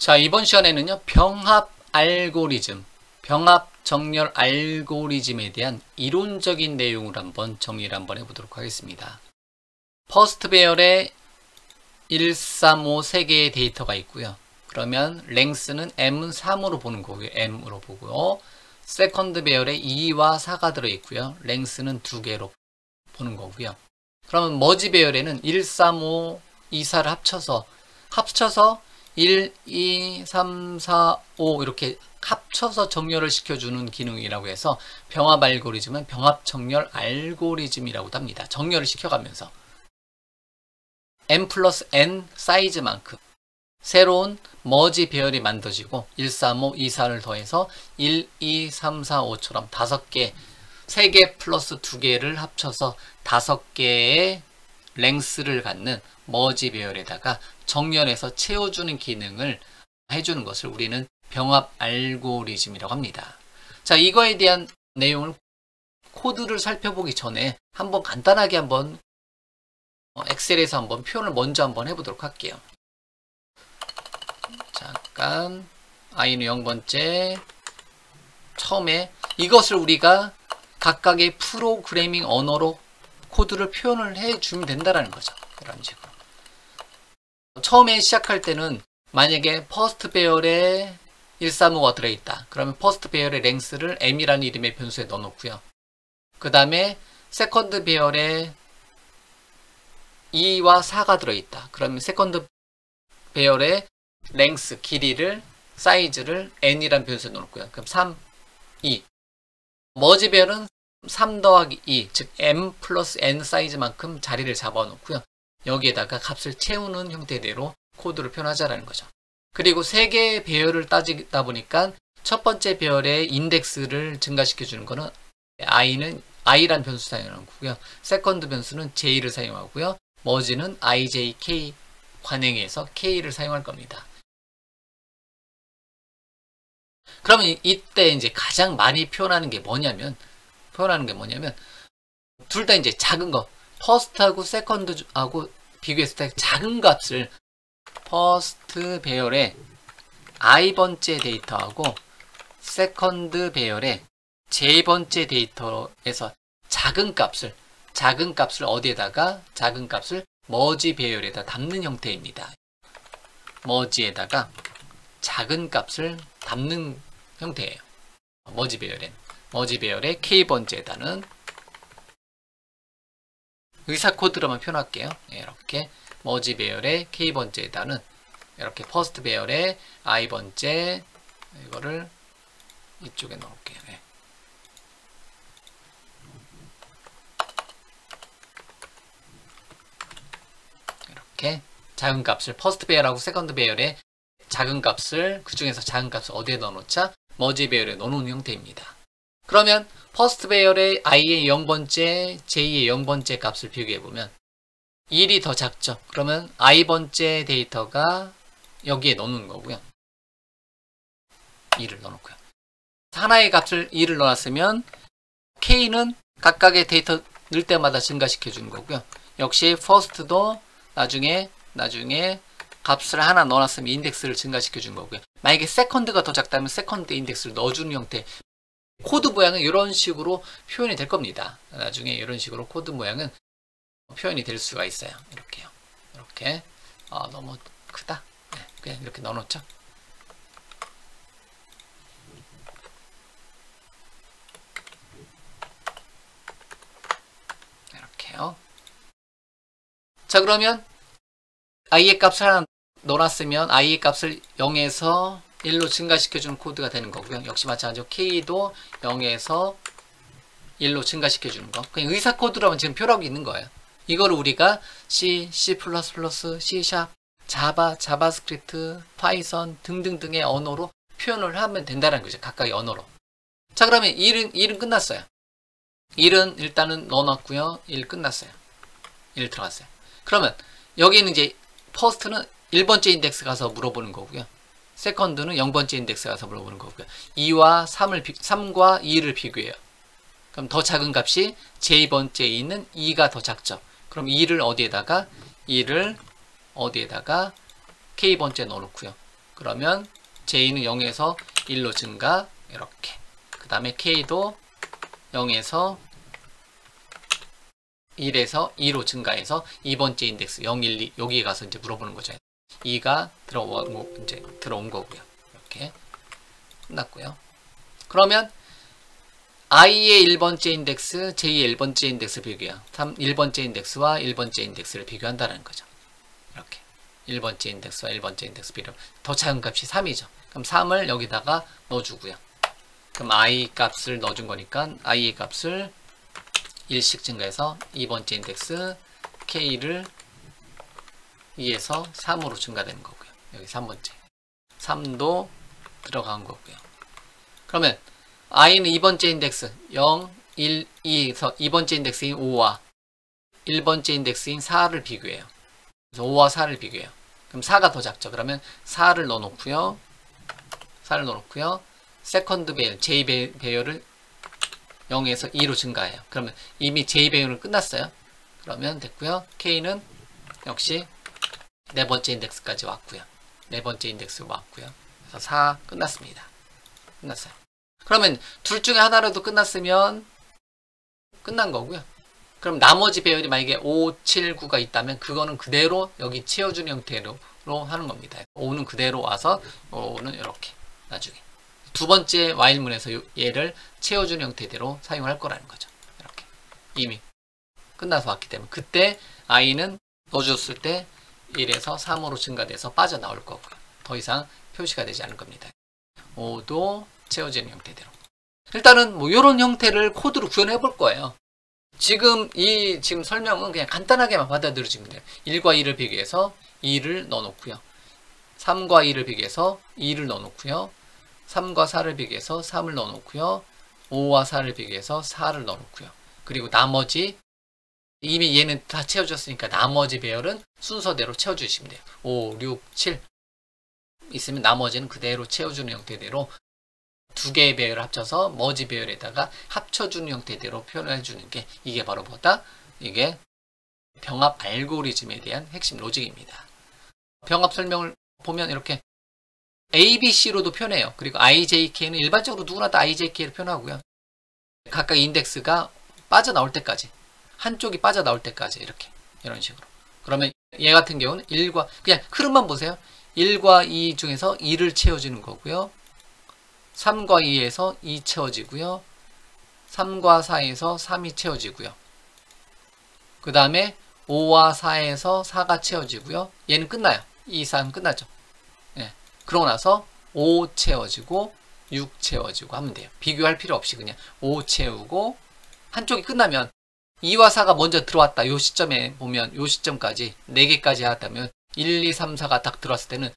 자, 이번 시간에는요, 병합 알고리즘, 병합 정렬 알고리즘에 대한 이론적인 내용을 한번 정리를 한번 해보도록 하겠습니다. 퍼스트 배열에 1, 3, 5 3개의 데이터가 있고요. 그러면 랭스는 M3으로 보는 거고요. M으로 보고요. 세컨드 배열에 2와 4가 들어있고요. 랭스는 2개로 보는 거고요. 그러면 머지 배열에는 1, 3, 5, 2, 4를 합쳐서 1, 2, 3, 4, 5 이렇게 합쳐서 정렬을 시켜주는 기능이라고 해서 병합 알고리즘은 병합 정렬 알고리즘이라고도 합니다. 정렬을 시켜가면서 n 플러스 n 사이즈만큼 새로운 머지 배열이 만들어지고 1, 3, 5, 2, 4를 더해서 1, 2, 3, 4, 5처럼 5개, 3개 플러스 2개를 합쳐서 5개의 랭스를 갖는 머지 배열에다가 정렬해서 채워주는 기능을 해주는 것을 우리는 병합 알고리즘이라고 합니다. 자, 이거에 대한 내용을 코드를 살펴보기 전에 한번 간단하게 한번 엑셀에서 한번 표현을 먼저 한번 해보도록 할게요. 잠깐 i는 0번째 처음에 이것을 우리가 각각의 프로그래밍 언어로 코드를 표현을 해주면 된다는 거죠. 이런 식으로. 처음에 시작할 때는 만약에 퍼스트 배열에 135가 들어있다. 그러면 퍼스트 배열의 랭스를 m이라는 이름의 변수에 넣어놓고요. 그 다음에 세컨드 배열에 2와 4가 들어있다. 그러면 세컨드 배열의 랭스, 길이를, 사이즈를 n이라는 변수에 넣어놓고요. 그럼 3, 2. 머지 배열은 3 더하기 2, 즉 m 플러스 n 사이즈만큼 자리를 잡아놓고요. 여기에다가 값을 채우는 형태대로 코드를 표현하자라는 거죠. 그리고 3개의 배열을 따지다 보니까 첫 번째 배열의 인덱스를 증가시켜 주는 거는 i라는 변수 사용하는 거고요. 세컨드 변수는 j를 사용하고요. 머지는 ijk 관행에서 k를 사용할 겁니다. 그러면 이때 이제 가장 많이 표현하는 게 뭐냐면 둘 다 이제 작은 거 퍼스트하고 세컨드하고 비교했을 때 작은 값을 퍼스트 배열의 i번째 데이터하고 세컨드 배열의 j번째 데이터에서 작은 값을 어디에다가 작은 값을 머지 배열에다 담는 형태입니다. 머지에다가 작은 값을 담는 형태예요. 머지 배열의 k번째에다는 의사 코드로만 표현할게요. 이렇게 머지 배열의 k번째에다는 이렇게 퍼스트 배열의 i번째 이거를 이쪽에 넣을게요. 이렇게 작은 값을 퍼스트 배열하고 세컨드 배열의 작은 값을 그 중에서 작은 값을 어디에 넣어놓자? 머지 배열에 넣어놓는 형태입니다. 그러면 퍼스트 배열의 i의 0번째, j의 0번째 값을 비교해보면 1이 더 작죠. 그러면 i번째 데이터가 여기에 넣는 거고요. 2를 넣어놓고요. 하나의 값을 2를 넣어놨으면 k는 각각의 데이터 넣을 때마다 증가시켜 주는 거고요. 역시 first도 나중에 값을 하나 넣어놨으면 인덱스를 증가시켜 주는 거고요. 만약에 세컨드가 더 작다면 세컨드 인덱스를 넣어주는 형태. 코드 모양은 이런 식으로 표현이 될 겁니다. 나중에 이런 식으로 코드 모양은 표현이 될 수가 있어요. 이렇게요. 이렇게. 너무 크다. 네, 그냥 이렇게 넣어놓죠. 이렇게요. 자, 그러면 i의 값을 하나 넣어놨으면 i의 값을 0에서 1로 증가시켜주는 코드가 되는 거고요. 역시 마찬가지로 k도 0에서 1로 증가시켜주는 거. 그냥 의사 코드로만 지금 표현하고 있는 거예요. 이거를 우리가 C, C++, C#, 자바, 자바스크립트, 파이썬 등등등의 언어로 표현을 하면 된다는 거죠. 각각의 언어로. 자, 그러면 1은 끝났어요. 1은 일단은 넣어놨고요. 1 끝났어요. 1 들어갔어요. 그러면 여기는 이제 퍼스트는 1번째 인덱스 가서 물어보는 거고요. 세컨드는 0번째 인덱스 가서 물어보는 거고요. 2와 3과 2를 비교해요. 그럼 더 작은 값이 j번째에 있는 2가 더 작죠. 그럼 2를 어디에다가 k번째 넣어놓고요. 그러면 J는 0에서 1로 증가, 이렇게. 그 다음에 K도 0에서 1에서 2로 증가해서 2번째 인덱스 0, 1, 2 여기에 가서 이제 물어보는 거죠. 2가 들어온 거고요. 이렇게 끝났고요. 그러면 i의 1번째 인덱스, j의 1번째 인덱스 비교해요. 1번째 인덱스와 1번째 인덱스를 비교한다는 거죠. 이렇게 1번째 인덱스와 1번째 인덱스 비교. 더 작은 값이 3이죠. 그럼 3을 여기다가 넣어주고요. 그럼 i 값을 넣어준 거니까 i의 값을 1씩 증가해서 2번째 인덱스 k를 2에서 3으로 증가되는 거고요. 여기 3번째 3도 들어간 거고요. 그러면 i는 2번째 인덱스 0, 1, 2에서 2번째 인덱스인 5와 1번째 인덱스인 4를 비교해요. 그래서 5와 4를 비교해요. 그럼 4가 더 작죠. 그러면 4를 넣어놓고요. 4를 넣어놓고요. 세컨드 배열, j 배열을 0에서 2로 증가해요. 그러면 이미 j 배열은 끝났어요. 그러면 됐고요. k는 역시 네 번째 인덱스까지 왔고요. 네 번째 인덱스 왔고요. 그래서 4 끝났습니다. 끝났어요. 그러면 둘 중에 하나라도 끝났으면 끝난 거고요. 그럼 나머지 배열이 만약에 5, 7, 9가 있다면 그거는 그대로 여기 채워주는 형태로 하는 겁니다. 5는 그대로 와서 5는 이렇게 나중에 두 번째 while문에서 얘를 채워주는 형태대로 사용할 거라는 거죠. 이렇게 이미 끝나서 왔기 때문에 그때 i는 넣어줬을 때 1에서 3으로 증가돼서 빠져나올 거고요. 더 이상 표시가 되지 않을 겁니다. 5도 채워지는 형태대로. 일단은 뭐 이런 형태를 코드로 구현해 볼 거예요. 지금 설명은 그냥 간단하게만 받아들여지면 돼요. 1과 2를 비교해서 2를 넣어놓고요. 3과 2를 비교해서 2를 넣어놓고요. 3과 4를 비교해서 3을 넣어놓고요. 5와 4를 비교해서 4를 넣어놓고요. 그리고 나머지 이미 얘는 다 채워졌으니까 나머지 배열은 순서대로 채워주시면 돼요. 5, 6, 7 있으면 나머지는 그대로 채워주는 형태대로 두 개의 배열을 합쳐서 머지 배열에다가 합쳐주는 형태대로 표현해주는 게 이게 바로 뭐다? 이게 병합 알고리즘에 대한 핵심 로직입니다. 병합 설명을 보면 이렇게 A, B, C로도 표현해요. 그리고 I, J, K는 일반적으로 누구나 다 I, J, K를 표현하고요. 각각 인덱스가 빠져나올 때까지 한쪽이 빠져나올 때까지 이렇게 이런 식으로. 그러면 얘 같은 경우는 1과 그냥 흐름만 보세요. 1과 2 중에서 2를 채워주는 거고요. 3과 2에서 2 채워지고요. 3과 4에서 3이 채워지고요. 그 다음에 5와 4에서 4가 채워지고요. 얘는 끝나요. 2, 3 끝나죠. 예. 그러고 나서 5 채워지고 6 채워지고 하면 돼요. 비교할 필요 없이 그냥 5 채우고 한쪽이 끝나면 2와 4가 먼저 들어왔다. 요 시점에 보면 요 시점까지 4개까지 하다면 1, 2, 3, 4가 딱 들어왔을 때는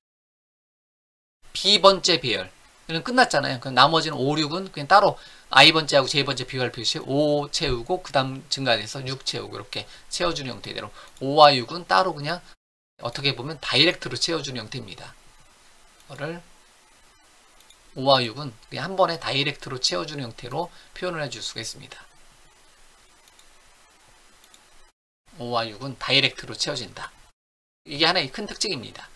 B번째 배열 는 끝났잖아요. 그럼 나머지는 5, 6은 그냥 따로 I번째하고 J번째 비교할 필요 없이 5 채우고 그 다음 증가돼서 6 채우고 이렇게 채워주는 형태대로 5와 6은 따로 그냥 어떻게 보면 다이렉트로 채워주는 형태입니다. 이거를 5와 6은 그냥 한 번에 다이렉트로 채워주는 형태로 표현을 해줄 수가 있습니다. 5와 6은 다이렉트로 채워진다. 이게 하나의 큰 특징입니다.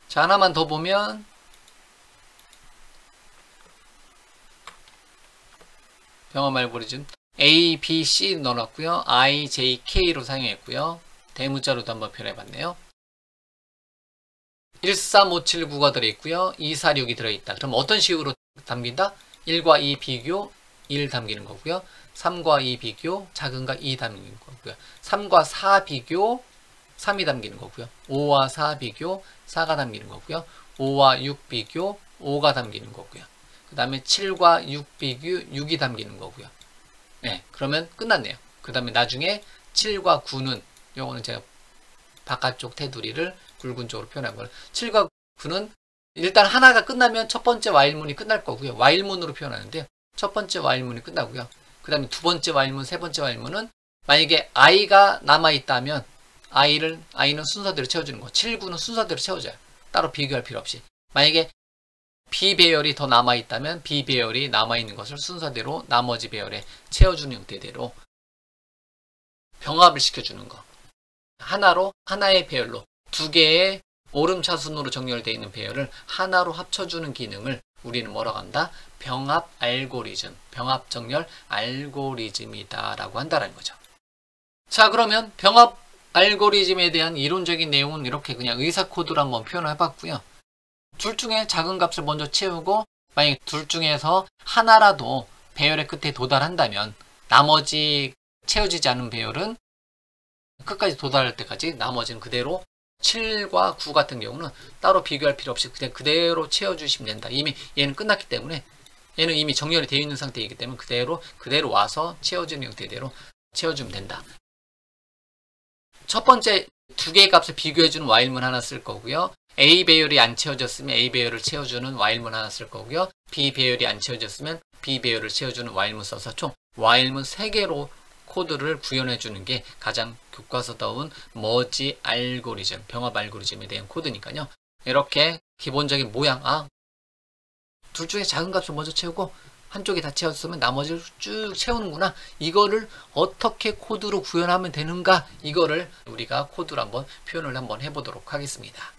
자, 하나만 더 보면 병합 알고리즘 A, B, C 넣어놨고요. I, J, K로 사용했고요. 대문자로도 한번 표현해봤네요. 13579가 들어있고요. 246이 들어있다. 그럼 어떤 식으로 담긴다? 1과 2 비교 1 담기는 거고요. 3과 2 비교 작은가 2 담기는 거고요. 3과 4 비교 3이 담기는 거고요. 5와 4 비교 4가 담기는 거고요. 5와 6 비교 5가 담기는 거고요. 그 다음에 7과 6 비교 6이 담기는 거고요. 네, 그러면 끝났네요. 그 다음에 나중에 7과 9는 요거는 제가 바깥쪽 테두리를 굵은 쪽으로 표현한 거예요. 7과 9는 일단 하나가 끝나면 첫 번째 while문이 끝날 거고요. while문으로 표현하는데요. 첫 번째 while문이 끝나고요. 그 다음에 두 번째 while문, 세 번째 while문은 만약에 i가 남아있다면 i는 순서대로 채워주는 거. 7, 9는 순서대로 채워져요. 따로 비교할 필요 없이. 만약에 B 배열이 더 남아있다면 B 배열이 남아있는 것을 순서대로 나머지 배열에 채워주는 형태대로 병합을 시켜주는 거. 하나의 배열로 두 개의 오름차순으로 정렬되어 있는 배열을 하나로 합쳐주는 기능을 우리는 뭐라고 한다? 병합 알고리즘, 병합 정렬 알고리즘이다 라고 한다는 거죠. 자, 그러면 병합 알고리즘에 대한 이론적인 내용은 이렇게 그냥 의사 코드로 한번 표현해 봤고요. 둘 중에 작은 값을 먼저 채우고 만약에 둘 중에서 하나라도 배열의 끝에 도달한다면 나머지 채워지지 않은 배열은 끝까지 도달할 때까지 나머지는 그대로 7과 9 같은 경우는 따로 비교할 필요 없이 그냥 그대로 채워주시면 된다. 이미 얘는 끝났기 때문에 얘는 이미 정렬이 되어 있는 상태이기 때문에 그대로 와서 채워지는 형태대로 채워주면 된다. 첫 번째 두 개의 값을 비교해주는 while문 하나 쓸 거고요. A 배열이 안 채워졌으면 A 배열을 채워주는 while문 하나 쓸 거고요. B 배열이 안 채워졌으면 B 배열을 채워주는 while문 써서 총 while문 3개로 코드를 구현해 주는 게 가장 교과서다운 머지 알고리즘, 병합 알고리즘에 대한 코드니까요. 이렇게 기본적인 모양, 둘 중에 작은 값을 먼저 채우고 한쪽이 다 채웠으면 나머지를 쭉 채우는구나. 이거를 어떻게 코드로 구현하면 되는가? 이거를 우리가 코드로 한번 표현을 한번 해보도록 하겠습니다.